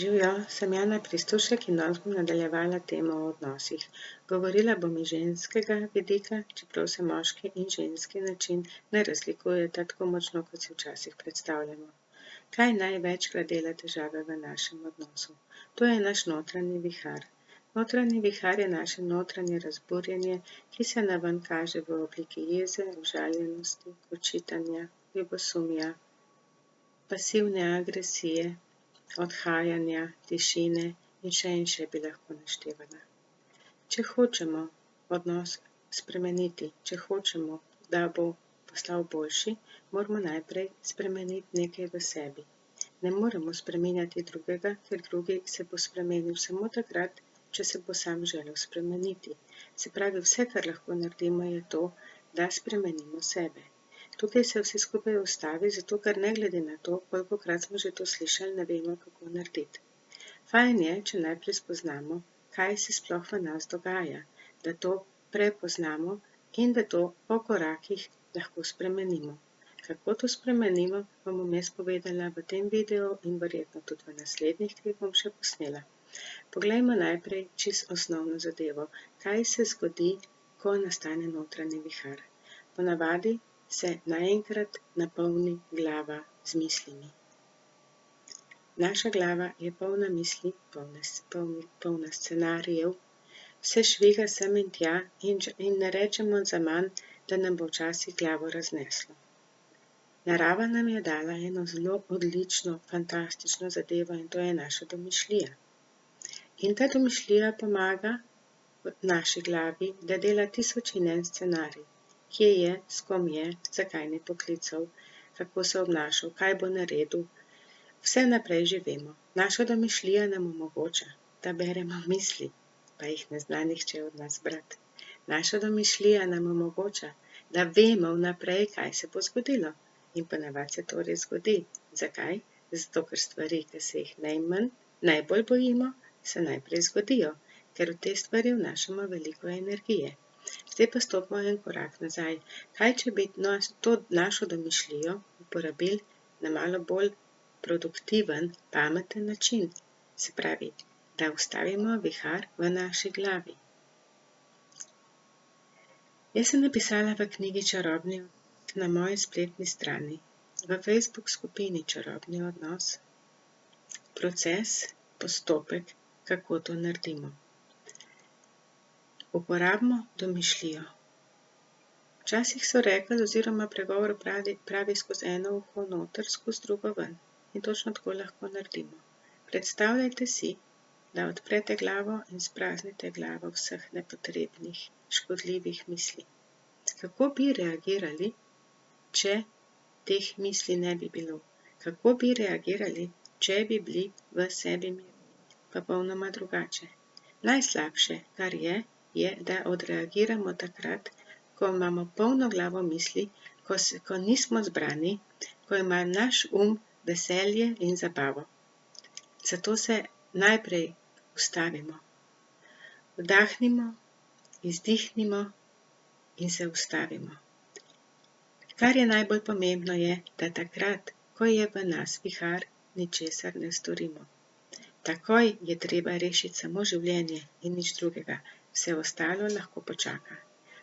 Živjo, sem Jana Pristušek in danes bom nadaljevala temo o odnosih. Govorila bom iz ženskega vidika, čeprav se moški in ženski način ne razlikujeta tako močno, kot si včasih predstavljamo. Kaj največkrat dela težave v našem odnosu? To je naš notranji vihar. Notranji vihar je naše notranje razburjenje, ki se naven kaže v obliki jeze, užaljenosti, očitanja, ljubosumja, pasivne agresije, odhajanja, tišine in še bi lahko naštevala. Če hočemo odnos spremeniti, če hočemo, da bo postal boljši, moramo najprej spremeniti nekaj v sebi. Ne moremo spreminjati drugega, ker drugi se bo spremenil samo takrat, če se bo sam želel spremeniti. Se pravi, vse, kar lahko naredimo, je to, da spremenimo sebe. Tukaj se vse skupaj ustavi, zato ker ne glede na to, kolikokrat smo že to slišali, ne vemo, kako narediti. Fajn je, če najprej spoznamo, kaj se sploh v nas dogaja, da to prepoznamo in da to po korakih lahko spremenimo. Kako to spremenimo, bom vmes povedala v tem videu in verjetno tudi v naslednjih, ki jih bom še posnela. Poglejmo najprej čisto osnovno zadevo, kaj se zgodi, ko nastane notranji vihar. Ponavadi se naenkrat napolni glava z mislimi. Naša glava je polna misli, polna scenarijev, vse šviga sem in tja in ne rečemo zaman, da nam bo včasih glavo razneslo. Narava nam je dala eno zelo odlično, fantastično zadevo in to je naša domišljija. In ta domišljija pomaga v naši glavi, da dela 1001 scenarij. Kje je, s kom je, zakaj ni poklical, kako se obnašal, kaj bo naredil. Vse naprej že vemo. Naša domišljija nam omogoča, da beremo misli, pa jih ne zna nihče od nas brati. Naša domišljija nam omogoča, da vemo vnaprej, kaj se bo zgodilo. In ponavadi se to res zgodi. Zakaj? Zato, ker stvari, ki se jih najbolj bojimo, se najprej zgodijo, ker v te stvari vnašamo veliko energije. Zdaj pa stopimo en korak nazaj. Kaj, če bi to našo domišljijo uporabili na malo bolj produktiven, pameten način? Se pravi, da ustavimo vihar v naši glavi. Jaz sem napisala v knjigi Čarobni odnos na moji spletni strani, v Facebook skupini Čarobni odnos, proces, postopek, kako to naredimo. Uporabimo domišljijo. Včasih so rekli, oziroma pregovor pravi skozi eno uho noter, skozi drugo ven. In točno tako lahko naredimo. Predstavljajte si, da odprete glavo in spraznite glavo vseh nepotrebnih, škodljivih misli. Kako bi reagirali, če teh misli ne bi bilo? Kako bi reagirali, če bi bili v sebi popolnoma drugače? Najslabše, kar je, da odreagiramo takrat, ko imamo polno glavo misli, ko nismo zbrani, ko ima naš veselje in zabavo. Zato se najprej ustavimo. Vdahnimo, izdihnimo in se ustavimo. Kar je najbolj pomembno je, da takrat, ko je v nas vihar, ničesar ne storimo. Takoj je treba rešiti samo življenje in nič drugega. Vse ostalo lahko počaka.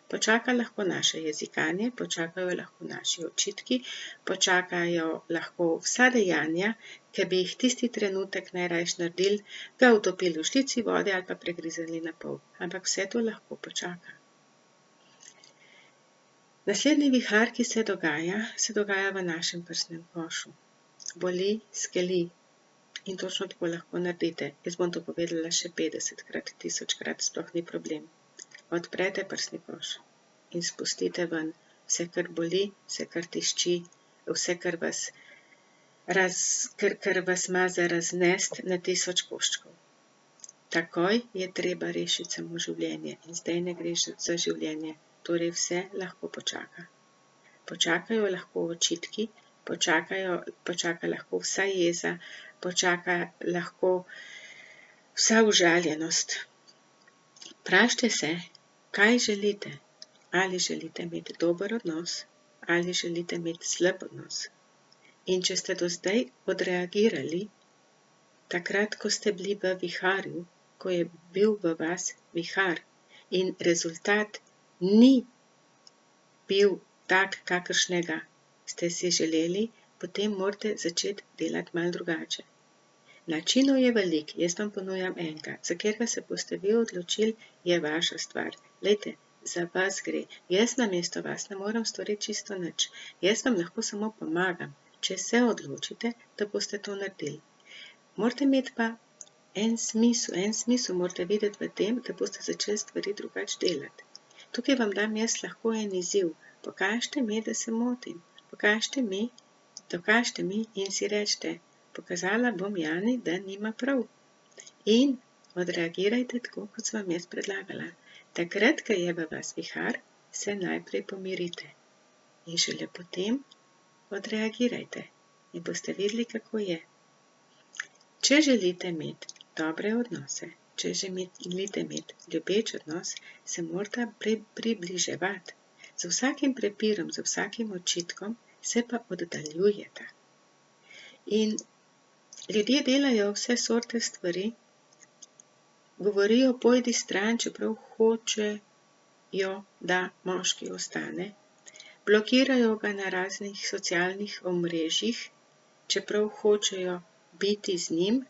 Počaka lahko naše jezikanje, počakajo lahko naši očitki, počakajo lahko vsa dejanja, ki bi jih tisti trenutek najrajši naredili, ga utopili v žlici vode ali pa pregrizali na pol. Ampak vse to lahko počaka. Naslednji vihar, ki se dogaja v našem prsnem košu. Boli, skeli. In točno tako lahko naredite. Jaz bom to povedala še 50krat, 1000krat, sploh ni problem. Odprete prsni koš in spustite ven vse, kar boli, vse, kar tišči, vse, kar vas ima za raznest na 1000 koščkov. Takoj je treba rešiti samo življenje in zdaj ne gre za življenje, torej vse lahko počaka. Počakajo lahko očitki, počaka lahko vsa jeza, počaka lahko vsa užaljenost. Vprašajte se, kaj želite. Ali želite imeti dober odnos, ali želite imeti slab odnos. In če ste do zdaj odreagirali takrat, ko ste bili v viharju, ko je bil v vas vihar in rezultat ni bil tak, kakršnega ste si želeli, potem morate začeti delati malo drugače. Načinov je veliko, jaz vam ponujam enega, za katerega se boste vi odločili, je vaša stvar. Glejte, za vas gre. Jaz namesto vas ne morem storiti čisto nič. Jaz vam lahko samo pomagam, če se odločite, da boste to naredili. Morate imeti pa en smisel morate videti v tem, da boste začeli stvari drugače delati. Tukaj vam dam jaz lahko en izziv. Pokažite mi, da se motim. Dokažite mi in si rečete, pokazala bom Jani, da nima prav. In odreagirajte tako, kot sem vam jaz predlagala. Takrat, ko je v vas vihar, se najprej pomirite. In šele potem odreagirajte. In boste videli, kako je. Če želite imeti dobre odnose, če želite imeti ljubeč odnos, se morate približevati. Z vsakim prepirom, z vsakim očitkom se pa oddaljujete. In ljudje delajo vse sorte stvari, govorijo pojdi stran, čeprav hočejo, da moški ostane, blokirajo ga na raznih socialnih omrežjih, čeprav hočejo biti z njim,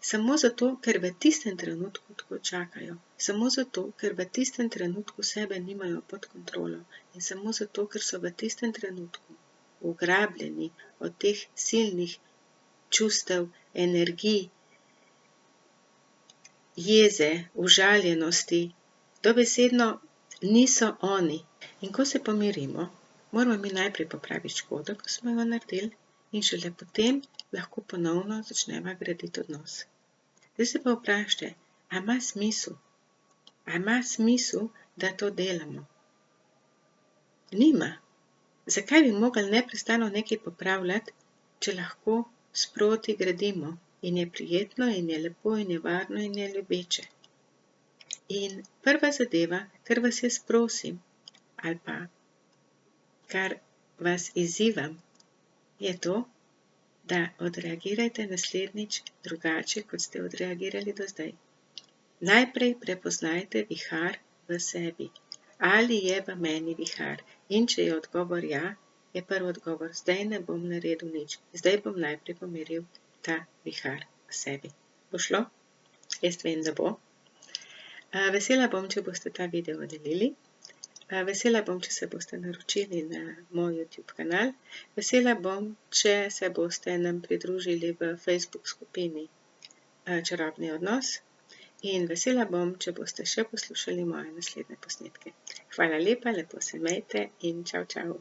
samo zato, ker v tistem trenutku tako čakajo, samo zato, ker v tistem trenutku sebe nimajo pod kontrolo in samo zato, ker so v tistem trenutku ugrabljeni od teh silnih čustev, energij, jeze, užaljenosti, dobesedno niso oni. In ko se pomirimo, moramo mi najprej popraviti škodo, ko smo jo naredili, in šele potem lahko ponovno začneva graditi odnos. Zdaj se pa vprašajte, a ima smisel, da to delamo? Nima. Zakaj bi mogli neprestano nekaj popravljati, če lahko sproti gradimo in je prijetno in je lepo in je varno in je ljubeče? In prva zadeva, kar vas jaz prosim, ali pa kar vas izzivam, je to, da odreagirajte naslednjič drugače, kot ste odreagirali do zdaj. Najprej prepoznajte vihar v sebi. Ali je v meni vihar? In če je odgovor ja, je prvi odgovor, zdaj ne bom naredil nič. Zdaj bom najprej pomiril ta vihar v sebi. Bo šlo? Jaz vem, da bo. Vesela bom, če boste ta video delili. Vesela bom, če se boste naročili na moj YouTube kanal. Vesela bom, če se boste nam pridružili v Facebook skupini Čarobni odnos. In vesela bom, če boste še poslušali moje naslednje posnetke. Hvala lepa, lepo se imejte in čau, čau.